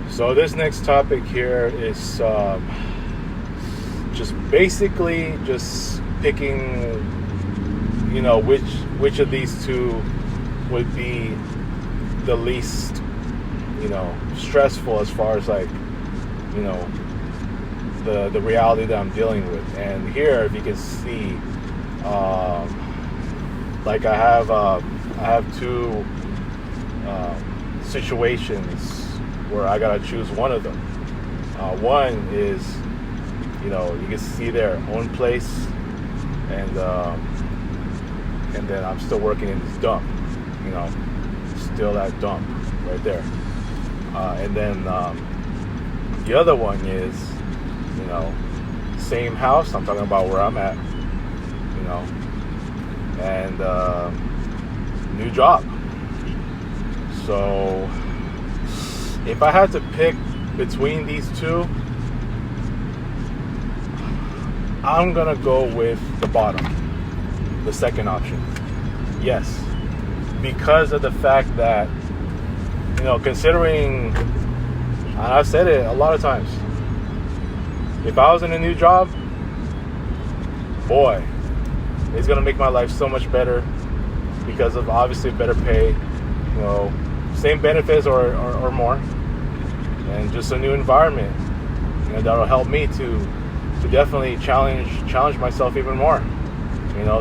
So this next topic here is just basically just picking, which of these two would be the least, stressful as far as the reality that I'm dealing with. And here, if you can see, I have two situations where I gotta choose one of them. One is, you can see their own place, and then I'm still working in this dump, still that dump right there. And then the other one is, same house. I'm talking about where I'm at, and new job. So if I had to pick between these two, I'm gonna go with the bottom, the second option. Yes, because of the fact that, considering, and I've said it a lot of times, if I was in a new job, boy, it's gonna make my life so much better because of obviously better pay, same benefits or more, and just a new environment, that'll help me to definitely challenge myself even more.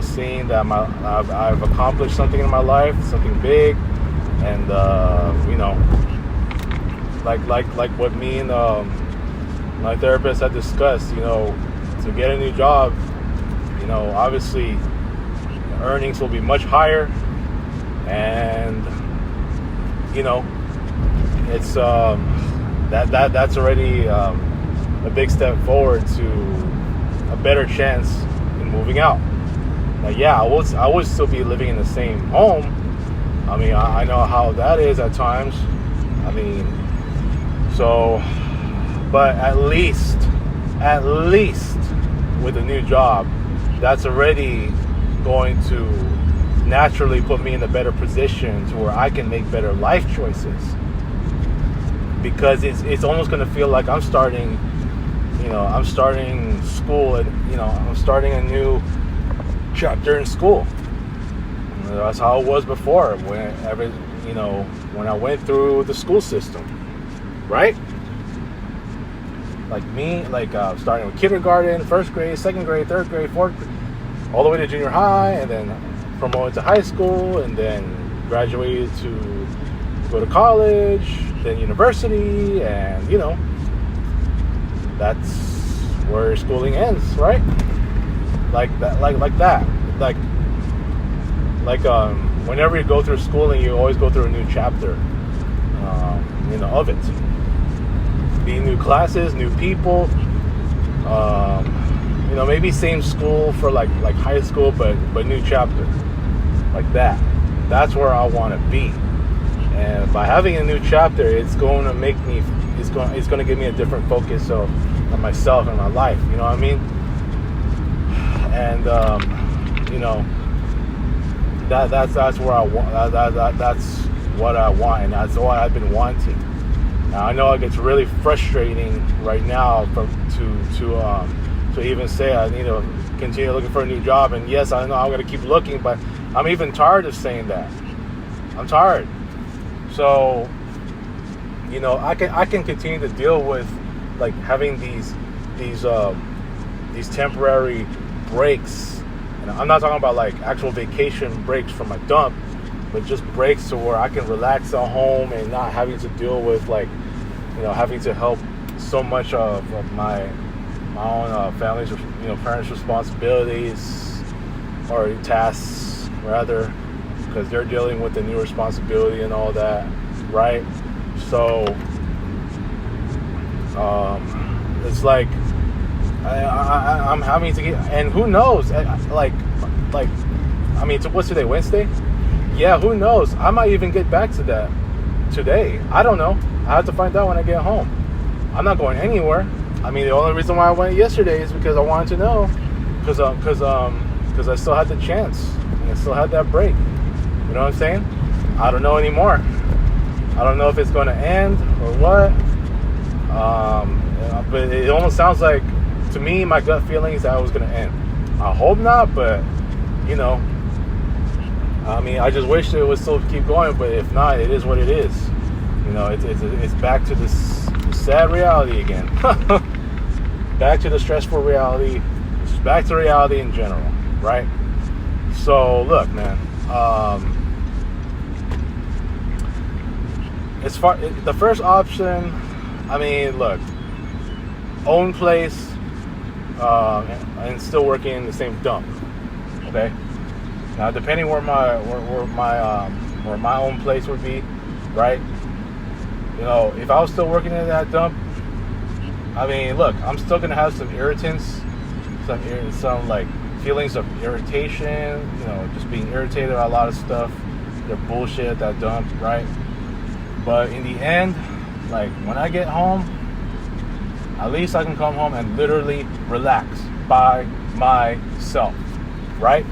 Seeing that I've accomplished something in my life, something big, and like what me and my therapist had discussed, to get a new job, obviously earnings will be much higher, and it's that's already a big step forward to a better chance in moving out. Now, yeah, I would still be living in the same home. I mean, I know how that is at times. But at least with a new job, that's already going to naturally put me in a better position to where I can make better life choices. Because it's almost going to feel like I'm starting school, and I'm starting a new chapter in school. That's how it was before when I went through the school system, right? Starting with kindergarten, first grade, second grade, third grade, fourth grade, all the way to junior high, and then promoted to high school, and then graduated to go to college, then university, and that's where schooling ends, right? Whenever you go through schooling, you always go through a new chapter, of it. Be new classes, new people, maybe same school for like high school, but new chapter, like that. That's where I want to be. And by having a new chapter, it's going to make me, it's going to give me a different focus on myself and my life. You know what I mean? And that's where I want. That's what I want, and that's what I've been wanting. Now I know it gets really frustrating right now to even say I need to continue looking for a new job. And yes, I know I'm going to keep looking, but I'm even tired of saying that. I'm tired. So, I can continue to deal with having these temporary breaks. And I'm not talking about actual vacation breaks from my dump, but just breaks to where I can relax at home and not having to deal with having to help so much of my own family's parents' responsibilities or tasks rather, because they're dealing with the new responsibility and all that, right? So it's I'm having to get, and who knows, what's today, Wednesday? Yeah, who knows? I might even get back to that today. I don't know. I have to find out when I get home. I'm not going anywhere. The only reason why I went yesterday is because I wanted to know, because I still had the chance. can still have that break. You know what I'm saying? I don't know anymore. I don't know if it's going to end or what. But it almost sounds like, to me, my gut feeling is that it was going to end. I hope not, but, you know, I mean, I just wish it would still keep going, but if not, it is what it is. You know, it's back to this sad reality again. Back to the stressful reality. Back to reality in general, right? So, look, man. The first option, I mean, look, own place, and still working in the same dump. Okay. Now, depending where my own place would be, right? You know, if I was still working in that dump, I mean, look, I'm still gonna have some irritants, some like feelings of irritation. You know, just being irritated about a lot of stuff. They're bullshit at that dump, right? But in the end, like when I get home, at least I can come home and literally relax by myself, right?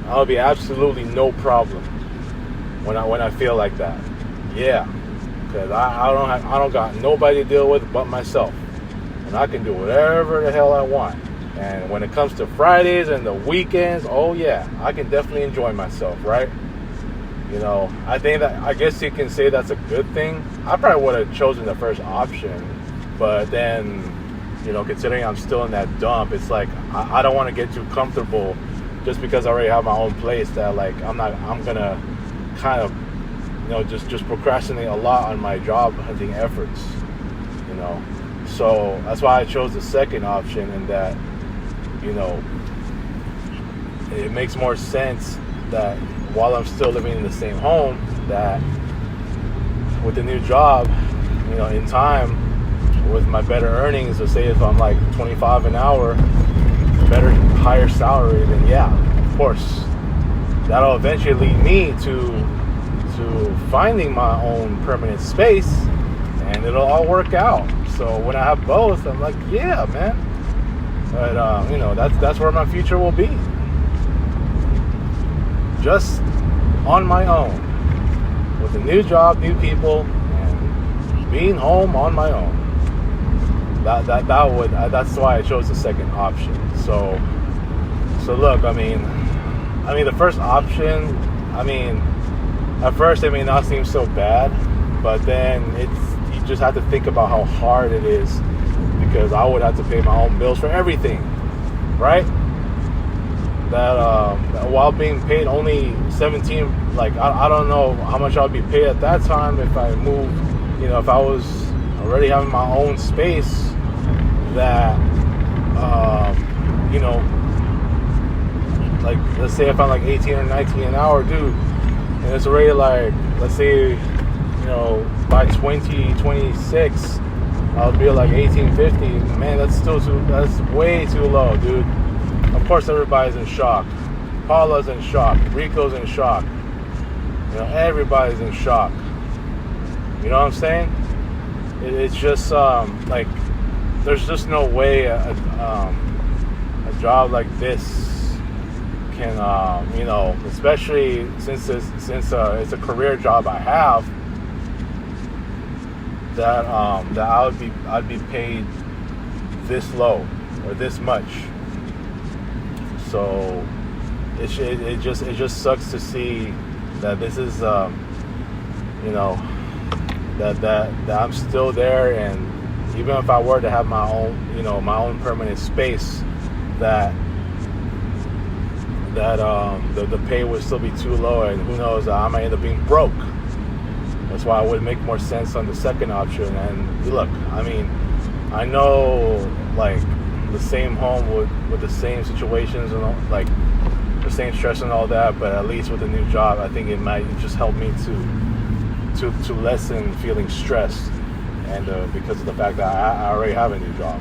I'll be absolutely no problem when I feel like that. Yeah, because I don't got nobody to deal with but myself, and I can do whatever the hell I want. And when it comes to Fridays and the weekends, oh yeah, I can definitely enjoy myself, right? You know, I guess you can say that's a good thing. I probably would have chosen the first option, but then, you know, considering I'm still in that dump, it's like I don't want to get too comfortable just because I already have my own place, that like I'm gonna kind of, you know, just procrastinate a lot on my job hunting efforts, you know. So that's why I chose the second option, and that, you know, it makes more sense that while I'm still living in the same home, that with the new job, you know, in time, with my better earnings, or say if I'm like 25 an hour, better, higher salary, then yeah, of course, that'll eventually lead me to finding my own permanent space, and it'll all work out. So when I have both, I'm like, yeah, man. But you know, that's where my future will be. Just on my own, with a new job, new people, and being home on my own. That's why I chose the second option. So look, I mean the first option, I mean, at first it may not seem so bad, but then you just have to think about how hard it is, because I would have to pay my own bills for everything, right? That while being paid only 17, like I don't know how much I'll be paid at that time if I moved, you know, if I was already having my own space, that you know, like let's say if I'm like 18 or 19 an hour, dude, and it's already like, let's say, you know, by 2026 I'll be like 1850. Man, that's way too low, dude. Of course everybody's in shock. Paula's in shock. Rico's in shock. You know, everybody's in shock. You know what I'm saying? It's just like, there's just no way a job like this can, you know, especially since it's a career job I have, that I'd be paid this low or this much. So it just sucks to see that this is, you know, that I'm still there, and even if I were to have my own, you know, my own permanent space, that the pay would still be too low, and who knows, I might end up being broke. That's why it would make more sense on the second option. And look, I mean, I know like the same home with the same situations and all, like the same stress and all that, but at least with a new job, I think it might just help me to lessen feeling stressed, and because of the fact that I already have a new job,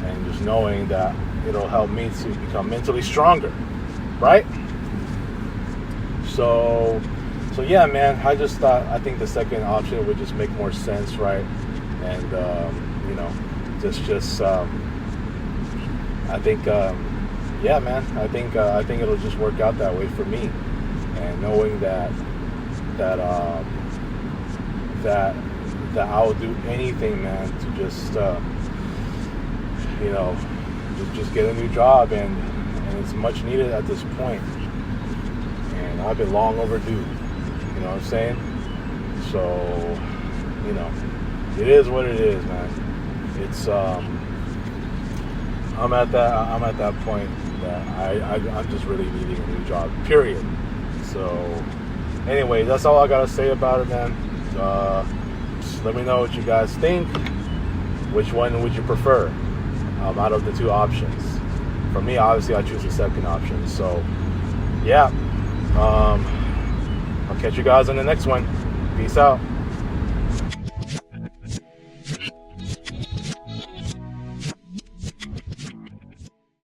and just knowing that it'll help me to become mentally stronger, right? So yeah, man, I think the second option would just make more sense, right? And you know, just I think yeah, man, I think it'll just work out that way for me, and knowing that that that I will do anything, man, to just you know, just get a new job, and it's much needed at this point, and I've been long overdue. You know what I'm saying? So, you know, it is what it is, man. It's I'm at that point that I'm just really needing a new job. Period. So, anyway, that's all I gotta say about it, man. Just let me know what you guys think. Which one would you prefer out of the two options? For me, obviously, I choose the second option. So, yeah. I'll catch you guys on the next one. Peace out.